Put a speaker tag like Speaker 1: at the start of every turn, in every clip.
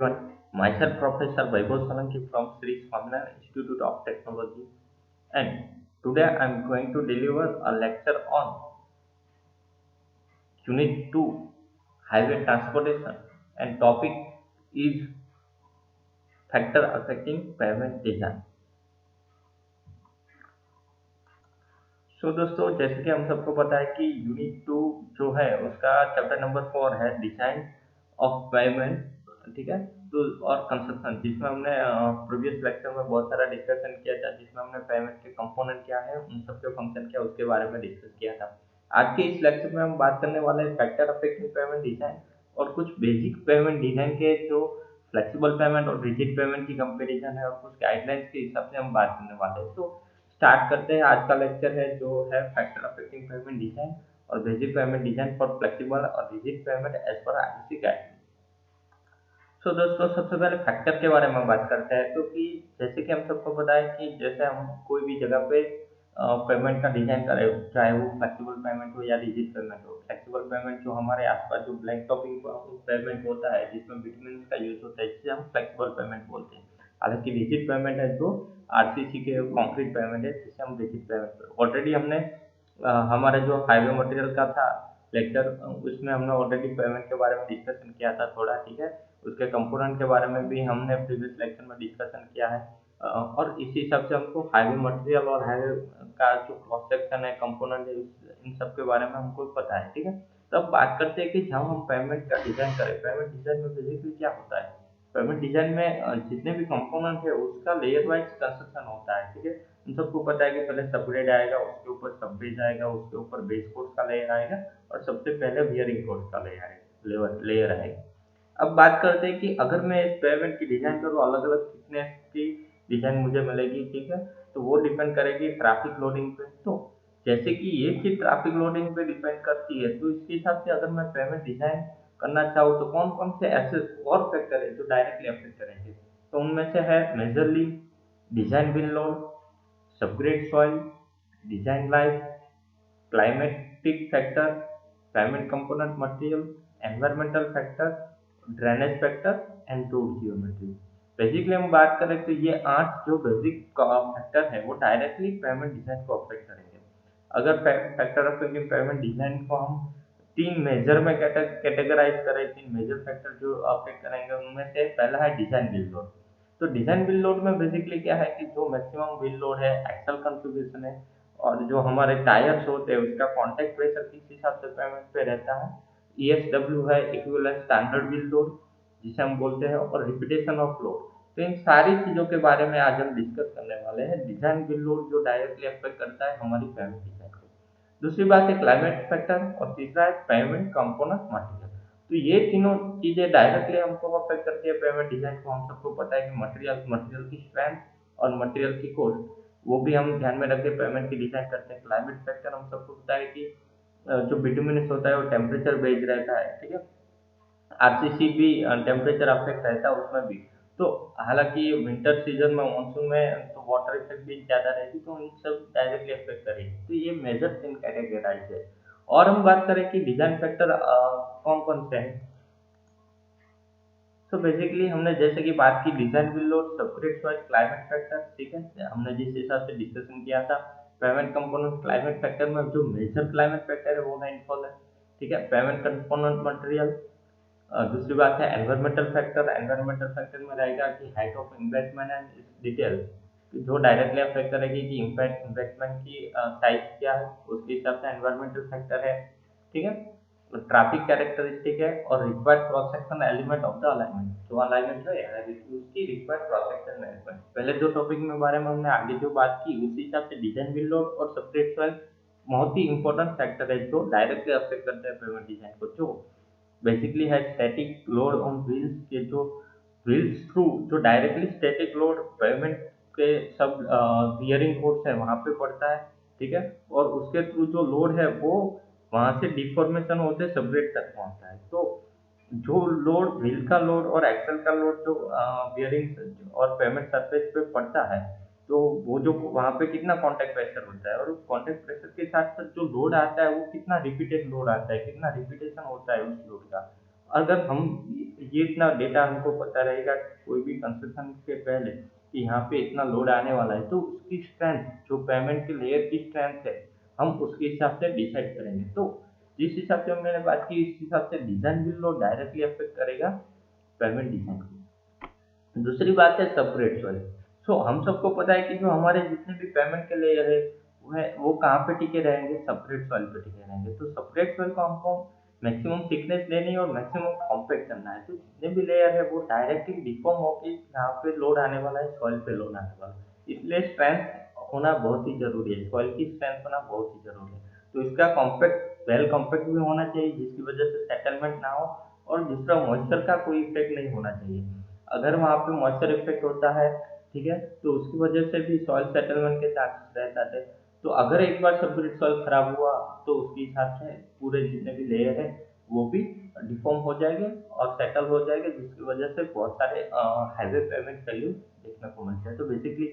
Speaker 1: Everyone, myself Professor Vaibhav Solanki from Sri Swaminarayan Institute of Technology, and today I am going to deliver a lecture on Unit 2 Highway Transportation, and topic is factor affecting pavement design. दोस्तों, जैसे कि हम सबको पता है कि unit 2 जो है उसका चैप्टर नंबर 4 है डिजाइन ऑफ पेमेंट, ठीक है। तो और कंस्ट्रक्शन, जिसमें हमने प्रीवियस लेक्चर में बहुत सारा डिस्कशन किया था, जिसमें हमने पेमेंट के कंपोनेंट क्या है, उन सबके फंक्शन क्या, उसके बारे में डिस्कस किया था। आज के इस लेक्चर में हम बात करने वाले हैं फैक्टर अफेक्टिंग पेमेंट डिजाइन और कुछ बेसिक पेमेंट डिजाइन के जो फ्लेक्सिबल पेमेंट और रिजिड पेमेंट की कंपेरिजन है और कुछ गाइडलाइंस के हिसाब से हम बात करने वाले हैं। तो स्टार्ट करते हैं। आज का लेक्चर है जो है फैक्टर अफेक्टिंग पेमेंट डिजाइन और basic pavement design for flexible और rigid pavement as per IC guideline. दोस्तों, सबसे पहले फैक्टर के बारे में बात करते हैं। तो कि जैसे कि हम सबको पता है कि जैसे हम कोई भी जगह पे पेमेंट का डिजाइन करें, चाहे वो फ्लेक्सिबल पेमेंट हो या रिजिड पेमेंट हो। फ्लेक्सिबल पेमेंट जो हमारे आसपास जो ब्लैंक टॉपिंग पेमेंट होता है, जिसमें बिटवीन का यूज होता है, जिसे हम फ्लेक्सिबल पेमेंट बोलते हैं। हालांकि रिजिड पेमेंट है जो आरसीसी के कंक्रीट पेमेंट है, जिसे हम रिजिड पेमेंट। ऑलरेडी हमने हमारे जो हाईवे मटेरियल का था लेक्चर, उसमें हमने ऑलरेडी पेमेंट के बारे में डिस्कशन किया था थोड़ा, ठीक है। उसके कंपोनेंट के बारे में भी हमने प्रीवियस लेक्चर में डिस्कशन किया है। और इसी हिसाब से हमको हाईवे मटेरियल और हाईवे का जो क्रॉस सेक्शन है, कंपोनेंट है, इन सब के बारे में हमको पता है, ठीक है। तो अब बात करते हैं कि जब हम पेमेंट का डिजाइन करें, पेमेंट डिजाइन में बेसिकली क्या होता है। पेमेंट डिजाइन में जितने भी कंपोनेंट है उसका लेयर वाइज कंस्ट्रक्शन होता है, ठीक है। हम सबको पता है कि पहले सबग्रेड आएगा, उसके ऊपर सब बेस आएगा, उसके ऊपर बेस कोर्स का लेयर आएगा और सबसे पहले बियरिंग कोर्स का लेयर आएगा। अब बात करते हैं कि अगर मैं इस पेमेंट की डिजाइन करूँ, अलग अलग थिकनेस की डिजाइन मुझे मिलेगी, ठीक है। तो वो डिपेंड करेगी ट्रैफिक लोडिंग पे। तो जैसे कि ये चीज ट्रैफिक लोडिंग पे डिपेंड करती है, तो इसके हिसाब से अगर मैं पेमेंट डिजाइन करना चाहूँ तो कौन कौन से ऐसे और फैक्टर है जो डायरेक्टली अफेक्ट करेंगे। तो उनमें से है majorly design bill load, subgrade soil, design life, climatic factor, payment component material, environmental factor, drainage factor and road geometry. Basically हम बात करें तो ये 8 जो बेसिक फैक्टर है वो डायरेक्टली पेमेंट डिजाइन को अफेक्ट करेंगे। अगर फैक्टर अफेक्टिंग पेमेंट डिजाइन को हम तीन मेजर में कैटेगराइज करें, तीन मेजर फैक्टर जो अफेक्ट करेंगे, उनमें से पहला है डिजाइन बिल लोड। तो डिजाइन बिल लोड में बेसिकली क्या है कि जो मैक्सिमम बिल लोड है, एक्सल कॉन्फ़िगरेशन है, और जो हमारे टायर्स होते हैं उसका कांटेक्ट प्रेशर किस हिसाब से पेमेंट पे रहता है। ईएसडब्ल्यू है इक्विवेलेंट स्टैंडर्ड बिल लोड, जिसे हम बोलते हैं, और रिपीटेशन ऑफ लोड। तो इन सारी चीजों के बारे में आज हम डिस्कस करने वाले हैं। डिजाइन बिल लोड जो डायरेक्टली अफेक्ट करता है हमारी पेमेंट डिजाइन को। दूसरी बात है क्लाइमेट फैक्टर और तीसरा है पेमेंट कंपोनेंट मटेरियल। तो ये तीनों चीजें डायरेक्टली हमको अफेक्ट करती है पेमेंट डिजाइन को। हम सबको पता है कि मटेरियल मटेरियल की स्ट्रेंथ और मटेरियल की कॉस्ट, वो भी हम ध्यान में रख के पेमेंट की डिजाइन करते हैं। क्लाइमेट फैक्टर हम सबको पता है कि जो बिटुमिनस होता है वो टेम्परेचर बेस्ड रहता है, ठीक है। आरसीसी भी टेम्परेचर अफेक्ट रहता है उसमें भी। तो हालांकि विंटर सीजन में, मानसून में तो वाटर इफेक्ट भी ज्यादा रहेगी, तो इन सब डायरेक्टली अफेक्ट करेगी। तो ये मेजर इन कैटेगराइज है। और हम बात करें कि डिजाइन फैक्टर कौन कौन से हैं। तो बेसिकली हमने जैसे कि बात की design bill load, separate soil, climate factor, ठीक है। हमने जिस हिसाब से डिस्कशन किया था, पेमेंट कंपोनेंट क्लाइमेट फैक्टर में जो मेजर क्लाइमेट फैक्टर है वो राइनफॉल है, ठीक है। पेमेंट कंपोनेंट मटेरियल, दूसरी बात है एनवायरमेंटल फैक्टर। एनवायरमेंटल फैक्टर में रहेगा कि height of investment and detail, जो डायरेक्टली अफेक्ट करेगी कि इन्वेस्टमेंट की साइज क्या है, उसके हिसाब से एनवायरमेंटल फैक्टर है, ठीक है। ट्रैफिक कैरेक्टरिस्टिक है और required cross section element of the alignment, जो अलाइनमेंट है उसकी रिक्वायर्ड क्रॉस सेक्शन एलिमेंट। पहले जो टॉपिक में बारे में हमने आगे जो बात की, उसी हिसाब से डिजाइन बिल लोड और सबस्ट्रेट सॉइल बहुत ही इंपॉर्टेंट फैक्टर है जो डायरेक्टली अफेक्ट करते हैं पेमेंट डिजाइन को। जो बेसिकली है स्टैटिक लोड ऑन व्हील्स के, जो व्हील्स थ्रू जो डायरेक्टली स्टैटिक लोड पेमेंट के सब बियरिंग फोर्स है वहां पे पड़ता है, ठीक है। और उसके थ्रू जो लोड है वो वहां से डिफॉर्मेशन होते सबग्रेड तक पहुंचता है। तो जो लोड व्हील का लोड और एक्सल का लोड जो बियरिंग और पेमेंट सरफेस पे पड़ता है, तो वो जो वहां पे कितना कांटेक्ट प्रेशर होता है, और उस कांटेक्ट प्रेशर के साथ साथ जो लोड आता है वो कितना रिपीटेड लोड आता है, कितना रिपीटेशन होता है उस लोड का। अगर हम ये इतना डेटा हमको पता रहेगा कोई भी कंस्ट्रक्शन के पहले कि यहाँ पे इतना लोड आने वाला है, तो उसकी स्ट्रेंथ, जो पेमेंट के लेयर की स्ट्रेंथ है, हम उसके हिसाब से डिसाइड करेंगे। तो जिस हिसाब से मैंने बात की, इस हिसाब से design will load directly affect करेगा पेमेंट डिजाइन को। दूसरी बात है सेपरेट सॉइल। सो हम सबको पता है कि जो हमारे जितने भी पेमेंट के लेयर है वो कहाँ पे टिके रहेंगे, सेपरेट सॉइल पे टिके रहेंगे। तो सेपरेट सॉइल को हमको मैक्सिमम थिकनेस लेनी है और मैक्सिमम कॉम्पैक्ट करना है। तो जितने भी लेयर है वो डायरेक्टली डिफॉर्म होकर यहाँ पे लोड आने वाला है, सॉइल पे लोड आने वाला है। इसलिए स्ट्रेंथ होना बहुत ही जरूरी है, सॉइल की स्ट्रेंथ होना बहुत ही जरूरी है। तो इसका कॉम्पैक्ट, वेल कॉम्पैक्ट भी होना चाहिए जिसकी वजह से सेटलमेंट ना हो, और दूसरा मॉइस्चर का कोई इफेक्ट नहीं होना चाहिए। अगर वहाँ पे मॉइस्चर इफेक्ट होता है, ठीक है, तो उसकी वजह से भी सॉइल सेटलमेंट के चांसेस रहता है। तो अगर एक बार सेपरेट सॉइल खराब हुआ तो उसके हिसाब से पूरे जितने भी लेयर है वो भी डिफॉर्म हो जाएंगे और सेटल हो जाएंगे, जिसकी वजह से बहुत सारे हाईवे पेमेंट फेल्यूर देखने को मिलते हैं। तो basically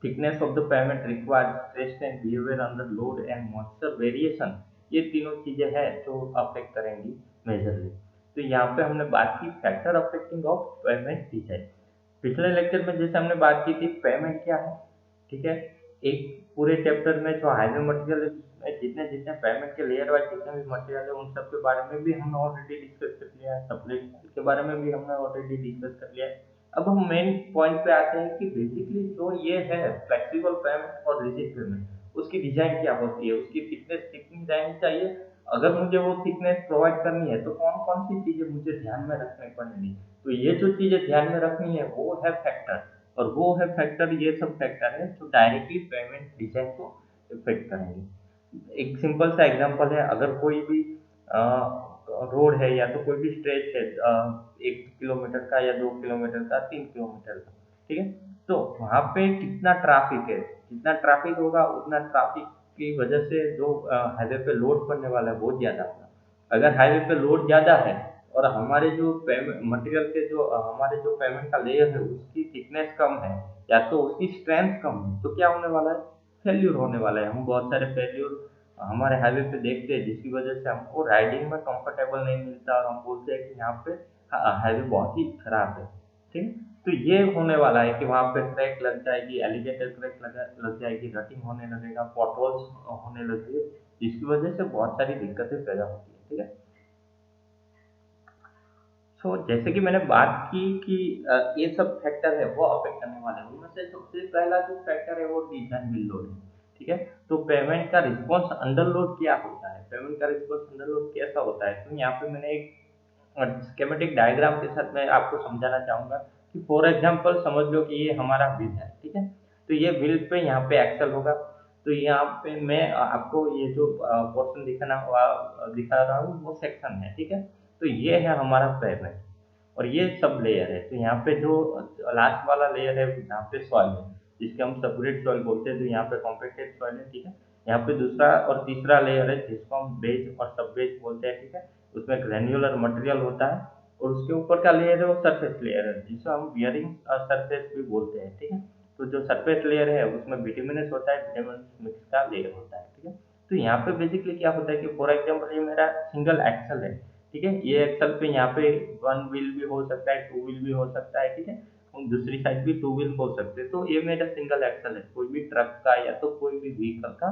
Speaker 1: thickness of the payment required, stress and behaviour under load and moisture variation, ये तीनों चीजें हैं जो अफेक्ट करेंगी मेजरली। तो यहाँ पे हमने बात की factor affecting of payment design. पिछले लेक्चर में जैसे हमने बात की थी पेमेंट क्या है, ठीक है, एक पूरे चैप्टर में जो हाईवे मटेरियल है, जितने जितने पेमेंट के लेयर वाइज जितने भी मटेरियल है उन सब के बारे में भी हमने ऑलरेडी डिस्कस कर लिया है, सप्लाई के बारे में भी हमने ऑलरेडी डिस्कस कर लिया है। अब हम मेन पॉइंट पे आते हैं कि बेसिकली जो ये है फ्लेक्सिबल पेमेंट और रिजिड पेमेंट, उसकी डिजाइन क्या होती है, उसकी थिकनेस कितनी रहनी चाहिए, अगर मुझे वो थिकनेस प्रोवाइड करनी है तो कौन कौन सी चीजें मुझे ध्यान में रखनी पड़ेंगी। तो ये जो चीजें ध्यान में रखनी है वो है फैक्टर, और वो है फैक्टर, ये सब फैक्टर है जो डायरेक्टली पेमेंट डिजाइन को इफेक्ट करेंगे। एक सिंपल सा एग्जांपल है, अगर कोई भी रोड है या तो कोई भी स्ट्रेच है 1 किलोमीटर का या 2 किलोमीटर का, 3 किलोमीटर का, ठीक है, तो वहां पे कितना ट्रैफिक है, जितना ट्रैफिक होगा उतना ट्रैफिक की वजह से जो हाईवे पे लोड पड़ने वाला है वो ज्यादा होगा। अगर हाईवे पे लोड ज्यादा है और हमारे जो पेमेंट मटेरियल के जो हमारे जो पेमेंट का लेयर है उसकी थिकनेस कम है या तो उसकी स्ट्रेंथ कम है, तो क्या होने वाला है, फेल्यूर होने वाला है। हम बहुत सारे फेल्यूर हमारे हाईवे पे देखते हैं जिसकी वजह से हमको राइडिंग में कंफर्टेबल नहीं मिलता और हम बोलते हैं कि यहाँ पे हाईवे बहुत ही खराब है, ठीक है। तो ये होने वाला है कि वहाँ पे क्रैक लग जाएगी, एलिगेटर क्रैक लग जाएगी, रटिंग होने लगेगा, पॉटहोल्स होने लगेंगे, जिसकी वजह से बहुत सारी दिक्कतें पैदा होती है, ठीक है। जैसे कि मैंने बात की कि ये सब फैक्टर है वो अफेक्ट करने वाले हैं, उनमें से सबसे पहला जो फैक्टर है वो डिजाइन बिल लोड है, ठीक है। तो पेमेंट का रिस्पॉन्स अंडर लोड क्या होता है, पेमेंट का रिस्पॉन्स अंडर लोड कैसा होता है, तो यहाँ पे मैंने एक स्केमेटिक डायग्राम के साथ मैं आपको समझाना चाहूंगा कि फॉर एग्जांपल समझ लो कि ये हमारा व्हील है, ठीक है। तो ये व्हील पे यहाँ पे एक्सल होगा, तो यहाँ पे मैं आपको ये जो पोर्शन दिखा रहा हूँ वो सेक्शन है, ठीक है। तो ये है हमारा पेमेंट और ये सब लेयर है। तो यहाँ पे जो लास्ट वाला लेयर है यहाँ पे सॉइल है, जिसके हम सेपरेट सॉइल बोलते हैं, तो यहाँ पे कॉम्पैक्टेड सॉइल है, ठीक है। यहाँ पे दूसरा और तीसरा लेयर है जिसको हम बेस और सब बेस बोलते हैं, ठीक है। उसमें ग्रेन्युलर मटेरियल होता है और उसके ऊपर का लेयर है वो सरफेस लेयर है जिसे हम बियरिंग सरफेस भी बोलते हैं, ठीक है। तो जो सरफेस लेयर है उसमें बिटुमिनस होता है, बिटुमिनस मिक्स का लेयर होता है, ठीक है। तो यहाँ पे बेसिकली क्या होता है कि फॉर एग्जाम्पल ये मेरा सिंगल एक्सल है, ठीक है। ये एक्सल पे यहाँ पे वन व्हील भी हो सकता है, टू व्हील भी हो सकता है, ठीक है, और दूसरी साइड भी टू व्हील हो सकते हैं। तो ये मेरा सिंगल एक्सल है, कोई भी ट्रक का या तो कोई भी व्हीकल का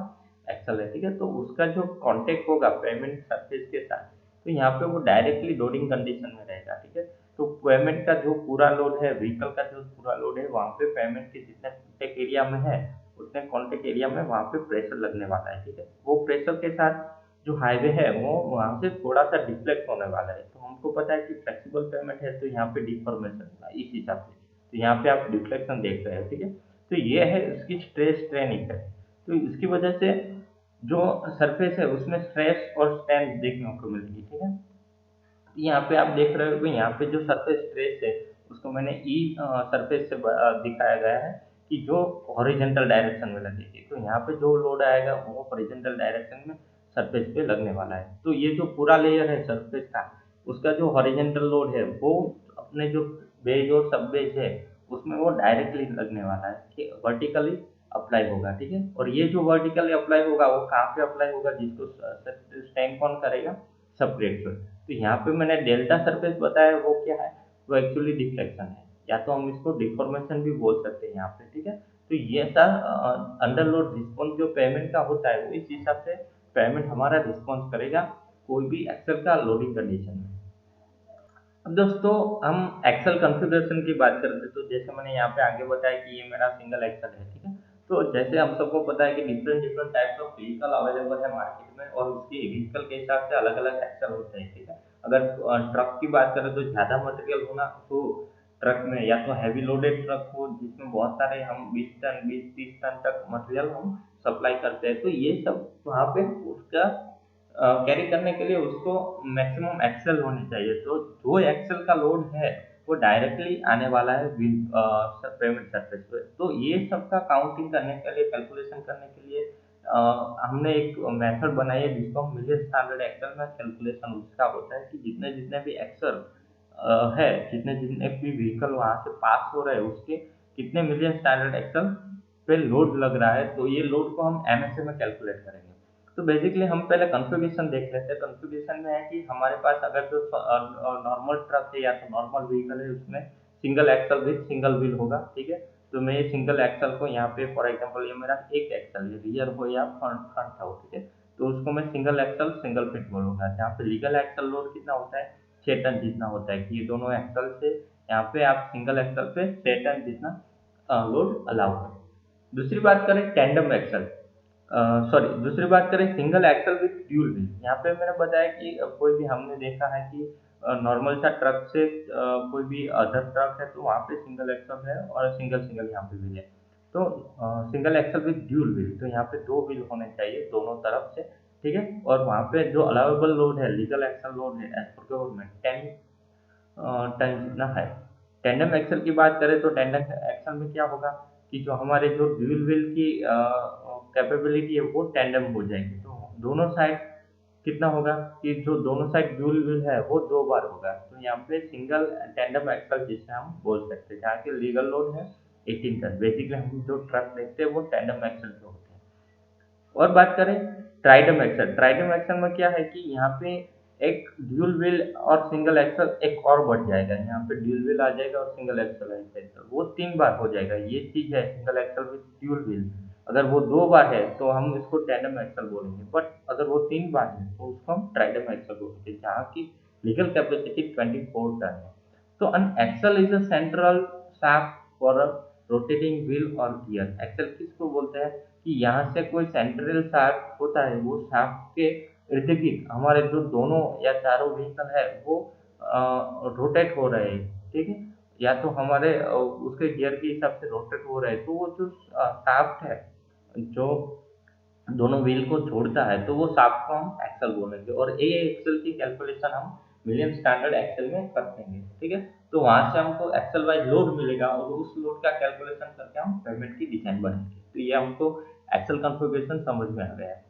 Speaker 1: एक्सल है, ठीक है। तो उसका जो कांटेक्ट होगा पेमेंट सरफेस के साथ, तो यहाँ पे वो डायरेक्टली लोडिंग कंडीशन में रहेगा, ठीक है। तो पेमेंट का जो पूरा लोड है, व्हीकल का जो पूरा लोड है, वहाँ पे पेमेंट के जितने कॉन्टेक्ट एरिया में है उतने कॉन्टेक्ट एरिया में वहाँ पे प्रेशर लगने वाला है, ठीक है। वो प्रेशर के साथ जो हाईवे है वो वहाँ से थोड़ा सा डिफ्लेक्ट होने वाला है। तो हमको पता है कि फ्लेक्सिबल पेमेंट है तो यहाँ पे डिफॉर्मेशन होगा इस हिसाब से, तो यहाँ पे आप डिफ्लेक्शन देख रहे हो, ठीक है। तो ये है इसकी स्ट्रेस स्ट्रेन इफेक्ट। तो इसकी वजह से जो सरफेस है उसमें स्ट्रेस और स्ट्रेन देखने को मिलेगी, ठीक है। यहाँ पे आप देख रहे हो कि यहाँ पे जो सरफेस स्ट्रेस है उसको मैंने ई सरफेस से दिखाया गया है कि जो हॉरिजेंटल डायरेक्शन में लगेगी। तो यहाँ पे जो लोड आएगा वो हॉरिजेंटल डायरेक्शन में सरफेस पे लगने वाला है। तो ये जो पूरा लेयर है सरफेस का, उसका जो हॉरिजेंटल लोड है वो अपने जो बेज और सब बेज है उसमें वो डायरेक्टली लगने वाला है, वर्टिकली अप्लाई होगा, ठीक है। और ये जो वर्टिकली अप्लाई होगा वो कहाँ पे अप्लाई होगा, जिसको स्टैंड कौन करेगा, सेपरेट तो यहाँ पे मैंने डेल्टा सरफेस बताया, वो क्या है, वो एक्चुअली डिफ्लेक्शन है, या तो हम इसको डिफॉर्मेशन भी बोल सकते हैं यहाँ पे, ठीक है। तो ये था अंडर लोड रिस्पॉन्स जो पेमेंट का होता है, वो इस हिसाब से पेमेंट हमारा रिस्पॉन्स करेगा कोई भी एक्सेल का लोडिंग कंडीशन में। अब दोस्तों हम एक्सेल कॉन्फ़िगरेशन की बात करते हैं, तो जैसे मैंने यहाँ पे आगे बताया कि ये मेरा सिंगल एक्सेल है, ठीक है। तो जैसे हम सबको पता है कि different different types of vehicle available है मार्केट में, और उसकी व्हीकल के हिसाब से अलग अलग एक्सेल होते हैं, ठीक है। अगर ट्रक की बात करें तो ज़्यादा मटेरियल होना, तो ट्रक में या तो हैवी लोडेड ट्रक हो जिसमें बहुत सारे हम 20 टन 20-30 टन तक मटेरियल हम सप्लाई करते हैं, तो ये सब वहाँ पे उसका कैरी करने के लिए उसको मैक्सिमम एक्सेल होने चाहिए। तो जो एक्सेल का लोड है वो डायरेक्टली आने वाला है पेमेंट सरफेस पे। तो ये सबका काउंटिंग करने के लिए, कैलकुलेशन करने के लिए हमने एक मेथड बनाई है जिसको हम मिलियन स्टैंडर्ड एक्सेल में कैलकुलेशन उसका होता है कि जितने जितने भी एक्सेल है, जितने जितने भी व्हीकल वहां से पास हो रहे हैं, उसके कितने मिलियन स्टैंडर्ड एक्सेल पे लोड लग रहा है, तो ये लोड को हम एमएसए में कैलकुलेट करेंगे। तो बेसिकली हम पहले कॉन्फ़िगरेशन देख लेते हैं। कॉन्फ़िगरेशन में है कि हमारे पास अगर जो नॉर्मल ट्रक है या तो नॉर्मल व्हीकल है, उसमें single axle with single wheel होगा, ठीक है। तो मैं ये सिंगल एक्सल को यहाँ पे फॉर एग्जांपल ये मेरा एक एक्सल है, रियर हो या फ्रंट फ्रंट हो, ठीक है। तो उसको मैं सिंगल एक्सल सिंगल फिट बोलूंगा। जहाँ पे लीगल एक्सल लोड कितना होता है, 6 टन जितना होता है, कि ये दोनों एक्सल से यहाँ पे आप सिंगल एक्सल पे 6 टन जितना लोड अलाउ करें। दूसरी बात करें टेंडम एक्सल, सॉरी दूसरी बात करें single axle with dual wheel. यहाँ पे मैंने बताया कि कोई भी हमने देखा है कि नॉर्मल सा ट्रक से कोई भी अदर ट्रक है तो वहाँ पे सिंगल एक्सल है और सिंगल सिंगल यहाँ पे व्हील है। तो single axle with dual wheel, तो यहाँ पे 2 व्हील होने चाहिए दोनों तरफ से, ठीक है। और वहाँ पे जो अलाउेबल लोड है, लीगल एक्सल लोड है एज पर गवर्नमेंट 10 टन जितना है। टेंडम एक्सल की बात करें तो टेंडम एक्सल में क्या होगा कि जो हमारे जो ड्यूल व्हील की कैपेबिलिटी है वो टेंडम हो जाएगी। तो दोनों साइड कितना होगा कि जो दोनों साइड ड्यूल व्हील है वो 2 बार होगा। तो यहाँ पे सिंगल टेंडम एक्सल जिसे हम बोल सकते हैं, जहाँ के लीगल लोड है 18 टन। बेसिकली हम जो ट्रक देखते हैं वो टेंडम एक्सल के होते हैं। और बात करें ट्राइडम एक्सल, ट्राइडम एक्सल में क्या है कि यहाँ पे एक ड्यूल व्हील और सिंगल एक्सल एक और बढ़ जाएगा, यहाँ पे ड्यूल व्हील आ जाएगा और सिंगल एक्सल आ जाएगा, वो 3 बार हो जाएगा। ये चीज है single axle with dual wheel. अगर वो 2 बार है तो हम इसको टैंडम एक्सल बोलेंगे, बट अगर वो 3 बार है तो उसको हम ट्राइडम एक्सल बोलेंगे, जहाँ की लीगल कैपेसिटी 24 टन है। तो an axle is a central shaft for a rotating wheel or gear। Axle किसको बोलते हैं कि यहाँ से कोई सेंट्रल शाफ्ट होता है, वो शाफ्ट के इर्द गिर्द हमारे जो दोनों या चारों व्हीकल है वो रोटेट हो रहे हैं, ठीक है। या तो हमारे उसके गियर के हिसाब से रोटेट हो रहे हैं, तो वो जो शाफ्ट है जो दोनों व्हील को जोड़ता है, तो वो शाफ्ट को हम एक्सल बोलेंगे। और ये एक्सल की कैलकुलेशन हम मिलियन स्टैंडर्ड एक्सल में कर देंगे, ठीक है। तो वहां से हमको एक्सल वाइज लोड मिलेगा और उस लोड का कैलकुलेशन करके हम पेमेंट की डिजाइन बनाएंगे। तो ये हमको एक्सल कॉन्फ़िगरेशन समझ में आ गया है।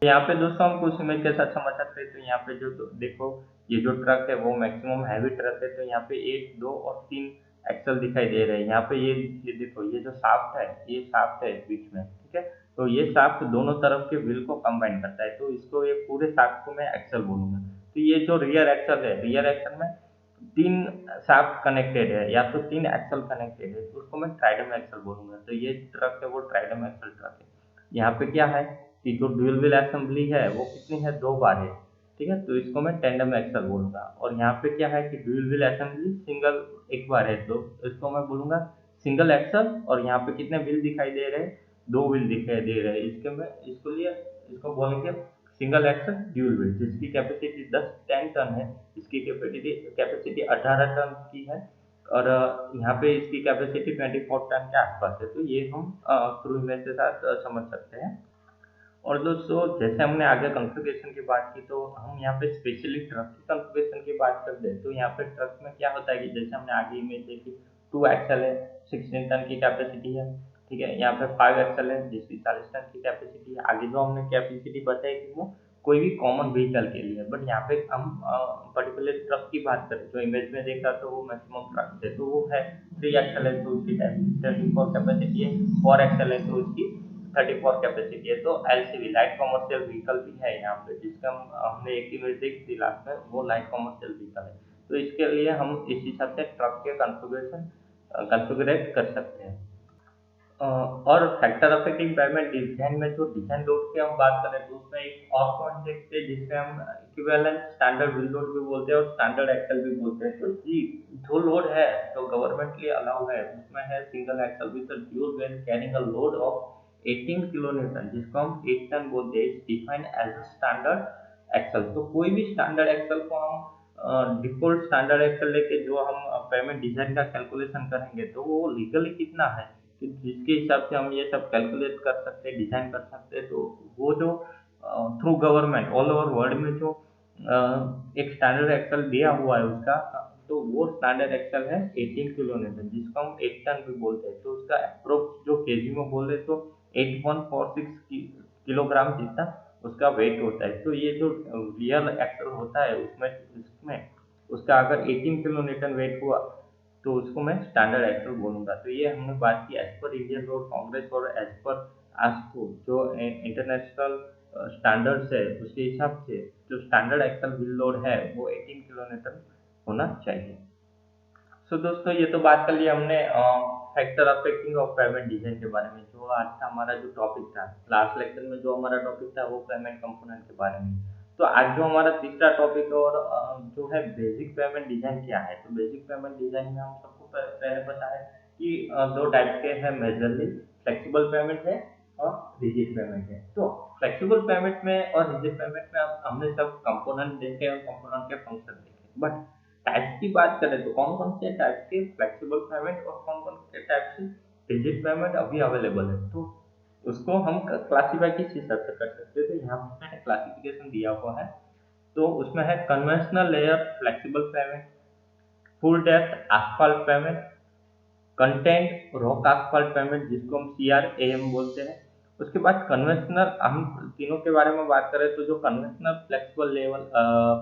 Speaker 1: यहाँ पे दोस्तों हम कुछ इमेज के साथ समझ सकते हैं। तो यहाँ पे जो तो देखो, ये जो ट्रक है वो मैक्सिमम हैवी ट्रक है, तो यहाँ पे 1, 2 और 3 एक्सल दिखाई दे रहे हैं। यहाँ पे ये देखो, ये जो शाफ्ट है, ये शाफ्ट है बीच में, ठीक है। तो ये शाफ्ट दोनों तरफ के व्हील को कंबाइन करता है, तो इसको ये पूरे शाफ्ट को मैं एक्सल बोलूंगा। तो ये जो रियर एक्सल है, रियर एक्सल में 3 शाफ्ट कनेक्टेड है या तो 3 एक्सल कनेक्टेड है, तो उसको मैं ट्राइडम एक्सल बोलूंगा। तो ये ट्रक है वो ट्राइडम एक्सल ट्रक है। यहाँ पे क्या है कि जो ड्यूल व्हील असेंबली है वो कितनी है, 2 बार है, ठीक है। तो इसको मैं टेंडम एक्सल बोलूंगा। और यहाँ पे क्या है कि ड्यूल व्हील असेंबली सिंगल एक बार है, तो इसको मैं बोलूंगा सिंगल एक्सल। और यहाँ पे कितने व्हील दिखाई दे रहे हैं, 2 व्हील दिखाई दे रहे हैं, इसके में इसको लिए इसको बोलेंगे सिंगल एक्सल ड्यूल व्हील, जिसकी कैपेसिटी 10-10 टन है। इसकी कैपेसिटी कैपेसिटी 18 टन की है। और यहाँ पे इसकी कैपेसिटी 24 टन के आसपास है। तो ये हम थ्रू इमेज के साथ समझ सकते हैं। और दोस्तों जैसे हमने आगे कॉन्फ़िगरेशन की बात की, तो हम यहाँ पे स्पेशली ट्रक की कॉन्फ़िगरेशन की बात कर दे। तो यहाँ पे ट्रक में क्या होता है कि जैसे हमने आगे इमेज देखी, 2 एक्सल है, 16 टन की कैपेसिटी है, ठीक है। यहाँ पे 5 एक्सल है जिसकी 40 टन की कैपेसिटी है। आगे जो हमने कैपेसिटी बताई कि वो कोई भी कॉमन व्हीकल के लिए, बट यहाँ पे हम पर्टिकुलर ट्रक की बात करें, जो इमेज में देखा तो वो मैक्सिमम ट्रक है, तो वो है 3 एक्सल है, तो उसकी 24 कैपेसिटी है। 4 एक्सल है तो उसकी 34 कैपेसिटी है। तो एलसीवी लाइट कमर्शियल व्हीकल भी है यहाँ पे, जिसका हमने एक इमेज देखी थी लास्ट में, वो लाइट कमर्शियल व्हीकल है। तो इसके लिए हम इस हिसाब से ट्रक के कॉन्फ़िगरेट कर सकते हैं। और फैक्टर अफेक्टिंग पेमेंट डिजाइन में जो डिजाइन लोड की हम बात करें तो उसमें एक और पॉइंट देखते हैं जिससे हम इक्विवेलेंट स्टैंडर्ड व्हील लोड भी बोलते हैं और स्टैंडर्ड एक्सल भी बोलते हैं। तो जी जो लोड है जो गवर्नमेंटली अलाउ है उसमें है single axle with dual wheel carrying a load of 18 kilo newton, जिसको हम 8 टन बोलते हैं, defined as a standard axle. तो कोई भी स्टैंडर्ड एक्सल को हम डिफॉल्ट स्टैंडर्ड एक्सल लेके जो हम पेमेंट डिजाइन का कैलकुलेशन करेंगे तो वो लीगली कितना है कि जिसके हिसाब से हम ये सब कैलकुलेट कर सकते हैं, डिजाइन कर सकते हैं। तो वो जो through government all over world में जो एक स्टैंडर्ड एक्सल दिया हुआ है उसका, तो वो स्टैंडर्ड एक्सल है 18 किलो न्यूटन, जिसको हम 8 टन भी बोलते हैं। तो उसका अप्रोक्स जो केजी में बोले तो 8146 किलोग्राम जितना उसका वेट होता है। तो ये जो रियल एक्सल होता है उसमें उसका अगर 18 किलो न्यूटन वेट हुआ तो उसको मैं स्टैंडर्ड एक्सल बोलूंगा। तो ये हमने बात की as per Indian road Congress और एज पर आस्को जो इंटरनेशनल स्टैंडर्ड्स है उसके हिसाब से जो स्टैंडर्ड एक्सल व्हील लोड है वो 18 किलो न्यूटन होना चाहिए। सो दोस्तों ये तो बात कर लिया हमने factor affecting of payment design के बारे में, जो आज का हमारा जो टॉपिक था। लास्ट लेक्चर में जो हमारा टॉपिक था वो पेमेंट कंपोनेंट के बारे में। तो आज जो हमारा तीसरा टॉपिक और जो है बेसिक पेमेंट डिजाइन क्या है। तो बेसिक पेमेंट डिजाइन में हम सबको पहले पता है कि दो टाइप के हैं मेजरली, फ्लेक्सिबल पेमेंट है और रिजिड पेमेंट है। तो फ्लेक्सिबल पेमेंट में और रिजिड पेमेंट में हमने सब कंपोनेंट देखे और कंपोनेंट के फंक्शन देखे। बट टाइप्स की बात करें तो कौन कौन से टाइप के फ्लेक्सिबल पेमेंट और कौन कौन से टाइप से रिजिड पेमेंट अभी अवेलेबल है, तो उसको हम क्लासीफाई किस हिसाब से कर सकते हैं। तो यहाँ पे मैंने क्लासिफिकेशन दिया हुआ है। तो उसमें है conventional layer flexible pavement, full depth asphalt pavement, contained rock asphalt pavement जिसको हम CRAM बोलते हैं। उसके बाद कन्वेंशनल, हम तीनों के बारे में बात करें तो जो कन्वेंशनल फ्लेक्सिबल लेवल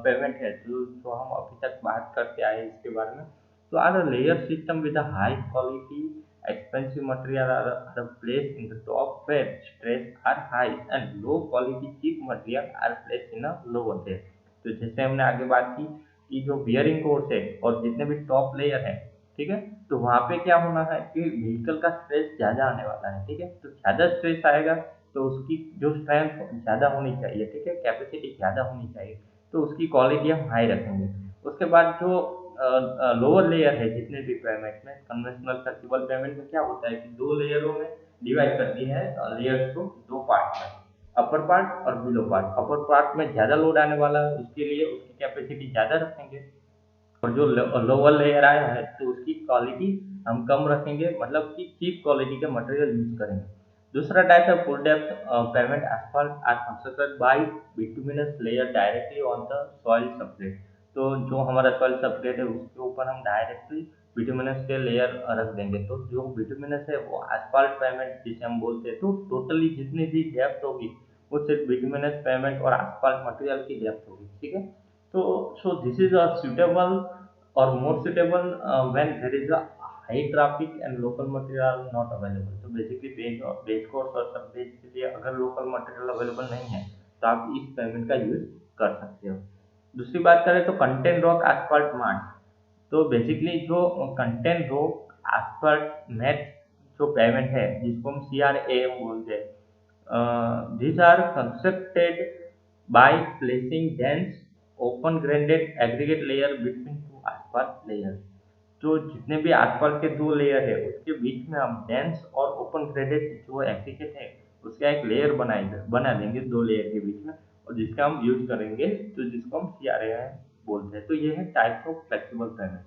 Speaker 1: पेमेंट है जो हम अभी तक बात करते आए हैं इसके बारे में, तो are layer system with high quality expensive material are placed in the top where stress are high and low quality cheap material are placed in a lower layer। तो जैसे हमने आगे बात की कि जो बियरिंग कोर्स है और जितने भी टॉप लेयर है, ठीक है, तो वहां पे क्या होना है कि व्हीकल का स्ट्रेस ज्यादा आने वाला है। ठीक है, तो ज्यादा स्ट्रेस आएगा तो उसकी जो स्ट्रेंथ ज्यादा होनी चाहिए, ठीक है, कैपेसिटी ज्यादा होनी चाहिए, तो उसकी क्वालिटी हम हाई रखेंगे। उसके बाद जो लोअर लेयर है जितने भी पेमेंट में, कन्वेंशनल फ्लेक्सिबल पेमेंट में क्या होता है कि दो लेयरों में डिवाइड कर दी है लेयर्स को दो पार्ट में, अपर पार्ट और बिलो पार्ट। अपर पार्ट में ज्यादा लोड आने वाला है उसके लिए उसकी कैपेसिटी ज्यादा रखेंगे, और जो लोअर लेयर आया है तो उसकी क्वालिटी हम कम रखेंगे, मतलब कि चीप क्वालिटी के मटेरियल यूज करेंगे। दूसरा टाइप है full depth pavement asphalt are constructed by bituminous layer directly on the soil substrate. तो जो हमारा सॉइल सबस्ट्रेट है उसके ऊपर हम डायरेक्टली बिटुमिनस के लेयर रख देंगे। तो जो बिटुमिनस है वो एस्फाल्ट पेमेंट जिसे हम बोलते हैं। तो टोटली जितनी भी डेप्थ होगी वो सिर्फ बिटुमिनस पेमेंट और एस्फाल्ट मटेरियल की डेप्थ होगी। ठीक है, तो so this is a suitable or more suitable when there is a high traffic and local material are not available। तो बेसिकली बेस कोर्स और सब बेस के लिए अगर लोकल मटेरियल अवेलेबल नहीं है तो आप इस पेमेंट का यूज कर सकते हो। दूसरी बात करें तो कंटेंट रॉक एस्फाल्ट मार्ट। तो बेसिकली जो कंटेंट रॉक एस्फाल्ट मैट जो पेमेंट है जिसको हम CRAM बोलते हैं, these are constructed by placing dense open graded aggregate layer between two asphalt layer. तो जितने भी asphalt के दो लेयर है उसके बीच में हम डेंस और ओपन ग्रेडेड जो एग्रीगेट है उसका एक लेयर बना देंगे दो लेयर के बीच में, और जिसका हम यूज करेंगे तो जिसको हम CRAM बोलते हैं। तो ये है टाइप्स ऑफ फ्लेक्सिबल पेमेंट।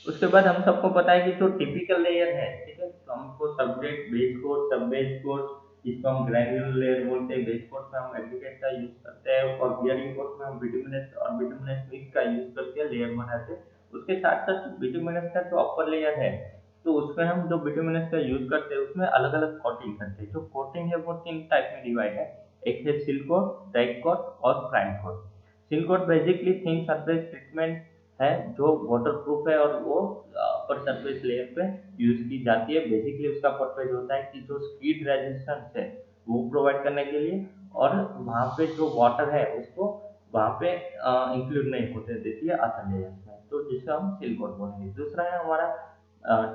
Speaker 1: उसके बाद हम सबको पता है कि जो टिपिकल लेयर है, ठीक है, तो हमको सबग्रेड बेस कोर्स सब बेस कोर्स जिसको हम ग्रैन्युलर लेयर बोलते हैं, बेस कोर्स में हम एग्रीगेट का यूज करते हैं और बियरिंग कोर्स में हम बिटुमिनस और बिटुमिनस मिक्स का यूज करके लेयर बनाते हैं। उसके साथ साथ बिटुमिनस का जो अपर लेयर है तो उसमें हम जो बिटुमिनस का यूज करते हैं उसमें अलग अलग कोटिंग करते हैं। जो कोटिंग है वो तीन टाइप में डिवाइड है, एक है सील कोट, ड्राई कोट और prime coat. Seal coat basically thin surface treatment है जो वाटर प्रूफ है और वो पर सरफेस लेयर पे यूज की जाती है। बेसिकली उसका पर्पज होता है कि जो स्कीड रेजिस्टेंस है वो प्रोवाइड करने के लिए, और वहाँ पे जो वाटर है उसको वहाँ पे इंक्लूड नहीं होते देती है अदर लेयर्स में, तो जिसे हम सील कोट बोलेंगे। दूसरा है हमारा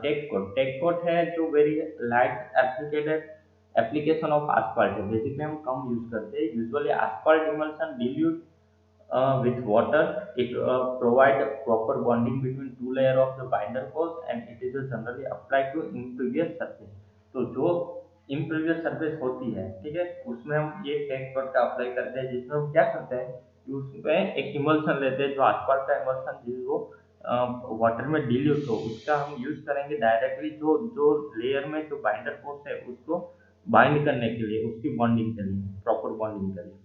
Speaker 1: टेक कोट। टेक कोट है जो very light applicated application of asphalt है। बेसिकली हम कम यूज करते हैं, usually asphalt emulsion dilute with water. It provide proper bonding between two layer of the binder force and it is generally applied to impervious surface। तो जो impervious surface होती है, ठीक है, उसमें हम ये टेक कोट का अप्लाई करते हैं, जिसमें हम क्या करते हैं कि उसमें एक इमल्सन लेते हैं, जो आसपास का इमल्सन जिसको वाटर में डिल्यूट हो, उसका हम यूज करेंगे डायरेक्टली जो जो लेयर में जो बाइंडर फोर्स है उसको बाइंड करने के लिए, उसकी बॉन्डिंग के लिए, प्रॉपर बॉन्डिंग के लिए।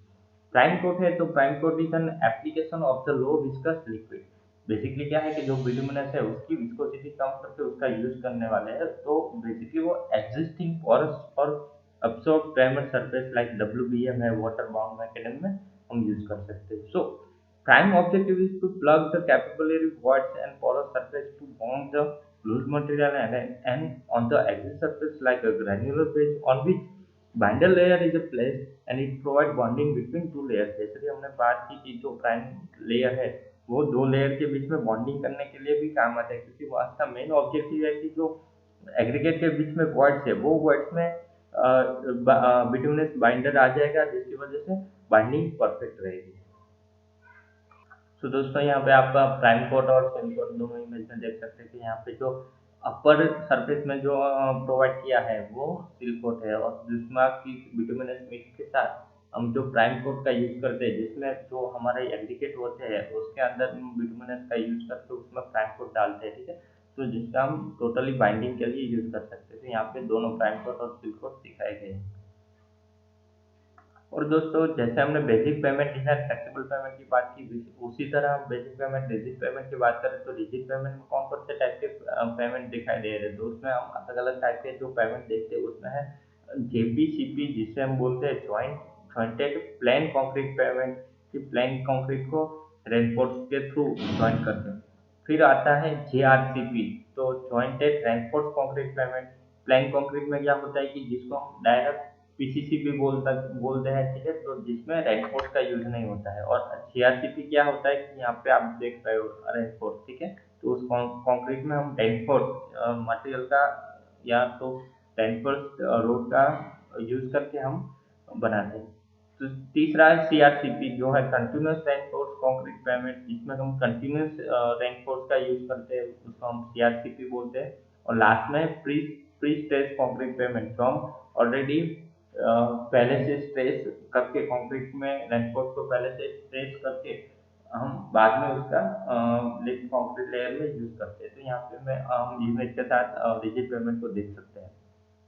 Speaker 1: प्राइम कोट है तो prime coat is an application of the low viscous liquid. Basically क्या है कि जो बिटुमिनस है उसकी विस्कोसिटी कम करके उसका यूज करने वाले हैं, तो बेसिकली वो एग्जिस्टिंग पोरस और अब्सॉर्ब प्राइमर सरफेस लाइक डब्ल्यूबीएम है, वाटर बाउंड मैकेनिज्म में हम यूज कर सकते हैं। So prime objective is to plug the capillary voids and porous surface to bond the loose material and on the exit surface like a granular phase on which binder layer is a place and it provide bonding between two layers. जैसे कि हमने बात की कि जो prime layer है वो दो लेयर के बीच में बॉन्डिंग करने के लिए भी काम आता है, क्योंकि वो उसका मेन ऑब्जेक्टिव है कि जो एग्रीगेट के बीच में वॉइड्स है वो वॉइड्स में बिटुमिनस बाइंडर आ जाएगा, जिसकी वजह से बाइंडिंग परफेक्ट रहेगी। तो दोस्तों यहाँ पे आप प्राइम कोट और सेम कोट दोनों इमेज में देख सकते हैं कि यहाँ पे जो अपर सरफेस में जो प्रोवाइड किया है वो सील कोट है, और जिसमें आपकी बिटुमिनस मिक्स के साथ हम जो प्राइम कोट का यूज करते हैं, जिसमें जो हमारे एग्रीगेट होते हैं उसके अंदर बिटुमिनस का यूज करके उसमें प्राइम कोट डालते हैं, ठीक है, तो जिसका हम टोटली बाइंडिंग के लिए यूज कर सकते हैं। तो यहाँ पे दोनों प्राइम कोट और सील कोट दिखाए गए हैं। और दोस्तों जैसे हमने basic pavement design flexible pavement की बात की, उसी तरह हम बेसिक पेमेंट रिजिड पेमेंट की बात करें तो रिजिड पेमेंट में कौन कौन से टाइप के पेमेंट दिखाई दे रहे हैं, तो उसमें हम अलग अलग टाइप के जो पेमेंट देखते हैं उसमें है जेपीसीपी, जिसे हम बोलते हैं जॉइंटेड प्लेन कंक्रीट पेमेंट, कि प्लेन कंक्रीट को रेनफोर्स के थ्रू ज्वाइन करते हैं। फिर आता है जेआरसीपी, तो jointed reinforce concrete payment. Plane concrete में क्या होता है कि जिसको हम डायरेक्ट पीसीसी भी बोलते हैं, ठीक है, तो जिसमें रेनफोर्स का यूज नहीं होता है। और जीआरसीपी क्या होता है कि यहाँ पे आप देख रहे हो रेनफोर्स, ठीक है, तो उस कंक्रीट में हम रेनफोर्स मटेरियल का या तो रेनफोर्स रोड का यूज करके हम बनाते हैं। तो तीसरा है सीआरसीपी, जो है कंटिन्यूस रेनफोर्स कंक्रीट पेमेंट, जिसमें हम कंटिन्यूस रेनफोर्स का यूज करते हैं, उसको हम सीआरसीपी बोलते हैं। और लास्ट में pre pre stress concrete payment, जो हम ऑलरेडी पहले से स्ट्रेस करके कंक्रीट में रेनफोर्स को पहले से स्ट्रेस करके हम बाद में उसका लिफ्ट कंक्रीट लेयर में यूज करते हैं। तो यहाँ पे मैं हम इमेज के साथ रिजिड पेमेंट को देख सकते हैं,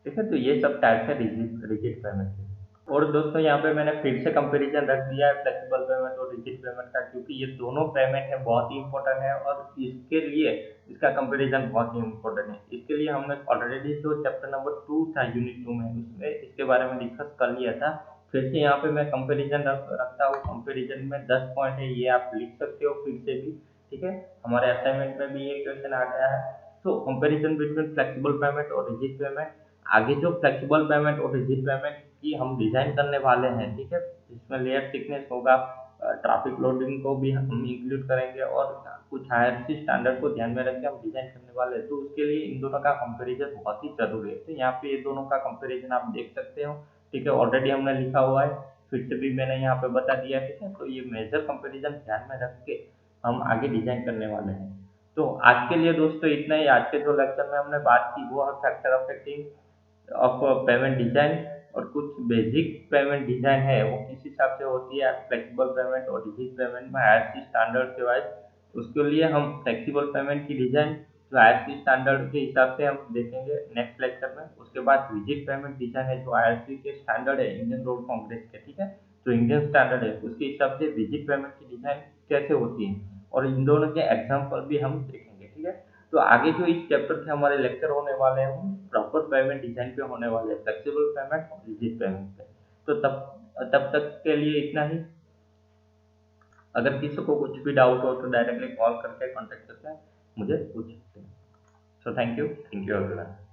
Speaker 1: ठीक है। तो ये सब टाइप है रिजिड पेमेंट के। और दोस्तों यहाँ पे मैंने फिर से कंपैरिजन रख दिया है फ्लेक्सिबल पेमेंट और रिजिड पेमेंट का, क्योंकि ये दोनों पेमेंट है बहुत ही इंपॉर्टेंट है, और इसके लिए इसका कंपैरिजन बहुत ही इंपॉर्टेंट है। इसके लिए हमने ऑलरेडी जो चैप्टर नंबर 2 था यूनिट 2 में, उसमें इसके बारे में डिस्कस कर लिया था। फिर से यहाँ पे मैं कंपेरिजन रखता हूँ। कंपेरिजन में 10 पॉइंट है, ये आप लिख सकते हो फिर से भी, ठीक है, हमारे असाइनमेंट में भी ये क्वेश्चन आ गया है। तो कंपेरिजन बिटवीन फ्लेक्सिबल पेमेंट और रिजिड पेमेंट। आगे जो फ्लेक्सिबल पेमेंट और रिजिड पेमेंट की हम डिजाइन करने वाले हैं, ठीक है, जिसमें लेयर थिकनेस होगा, ट्रैफिक लोडिंग को भी हम इंक्लूड करेंगे, और कुछ हायरसी स्टैंडर्ड को ध्यान में रख के हम डिजाइन करने वाले हैं, तो उसके लिए इन दोनों का कंपैरिजन बहुत ही जरूरी है। तो यहाँ पे ये दोनों का कंपैरिजन आप देख सकते हो, ठीक है, ऑलरेडी हमने लिखा हुआ है, फिर से भी मैंने यहाँ पे बता दिया, ठीक है। तो ये मेजर कंपैरिजन ध्यान में रख के हम आगे डिजाइन करने वाले हैं। तो आज के लिए दोस्तों इतना ही। आज के जो लेक्चर में हमने बात की वो है factor affecting of payment design, और कुछ बेसिक पेमेंट डिजाइन है वो किस हिसाब से होती है फ्लेक्सिबल पेमेंट और रिजिड पेमेंट में आईआरसी स्टैंडर्ड के वाइज। उसके लिए हम फ्लेक्सिबल पेमेंट की डिजाइन जो आईआरसी स्टैंडर्ड के हिसाब से हम देखेंगे नेक्स्ट लेक्चर में। उसके बाद रिजिड पेमेंट डिजाइन है जो आईआरसी के स्टैंडर्ड है इंडियन रोड कांग्रेस के, ठीक है, जो इंडियन स्टैंडर्ड है उसके हिसाब से रिजिड पेमेंट की डिजाइन कैसे होती है, और इन दोनों के एग्जाम्पल भी हम देखेंगे, ठीक है। तो आगे जो इस चैप्टर के हमारे लेक्चर होने वाले हैं वो प्रॉपर पेमेंट डिजाइन पे होने वाले हैं, फ्लेक्सिबल पेमेंट और रिजिड पेमेंट पे। तो तब तक के लिए इतना ही। अगर किसी को कुछ भी डाउट हो तो डायरेक्टली कॉल करके कांटेक्ट करके मुझे पूछ सकते हैं। So thank you everyone.